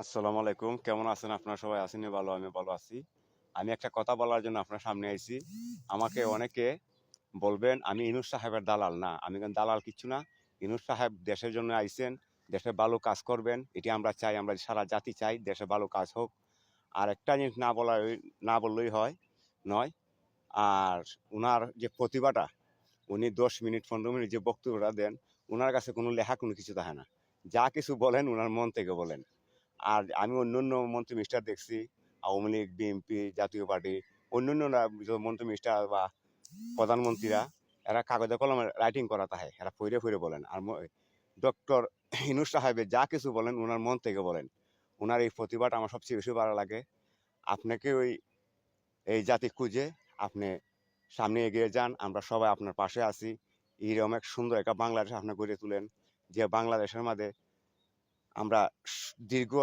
আসসালামু আলাইকুম। কেমন আছেন আপনারা সবাই? আছেন ভালো? আমি ভালো আছি। আমি একটা কথা বলার জন্য আপনার সামনে আইছি। আমাকে অনেকে বলবেন আমি ইউনূস সাহেবের দালাল। না, আমি কিন্তু দালাল কিচ্ছু না। ইউনূস সাহেব দেশের জন্য আইছেন, দেশে ভালো কাজ করবেন। এটি আমরা চাই, আমরা সারা জাতি চাই দেশে ভালো কাজ হোক। আর একটা জিনিস না বললেই নয়। আর উনার যে প্রতিভাটা, উনি ১০ মিনিট ১৫ মিনিট যে বক্তব্যটা দেন, উনার কাছে কোনো লেখা কোনো কিছু থাকে না। যা কিছু বলেন উনার মন থেকে বলেন। আর আমি অন্যান্য মন্ত্রী মিনিস্টার দেখছি, আওয়ামী লীগ, বিএনপি, জাতীয় পার্টি, অন্যান্যরা মন্ত্রী মিনিস্টার বা প্রধানমন্ত্রীরা, এরা কাগজে কলমে রাইটিং করা থাকে, এরা ফইরে ফইরে বলেন। আর ডক্টর ইউনূস সাহেবের যা কিছু বলেন ওনার মন থেকে বলেন। ওনার এই প্রতিভাটা আমার সবচেয়ে বেশি ভালো লাগে। আপনাকে এই জাতি খুঁজে আপনি সামনে এগিয়ে যান, আমরা সবাই আপনার পাশে আছি। এইরকম এক সুন্দর একটা বাংলাদেশ আপনি গড়ে তুলেন, যে বাংলাদেশের মাঝে আমরা দীর্ঘ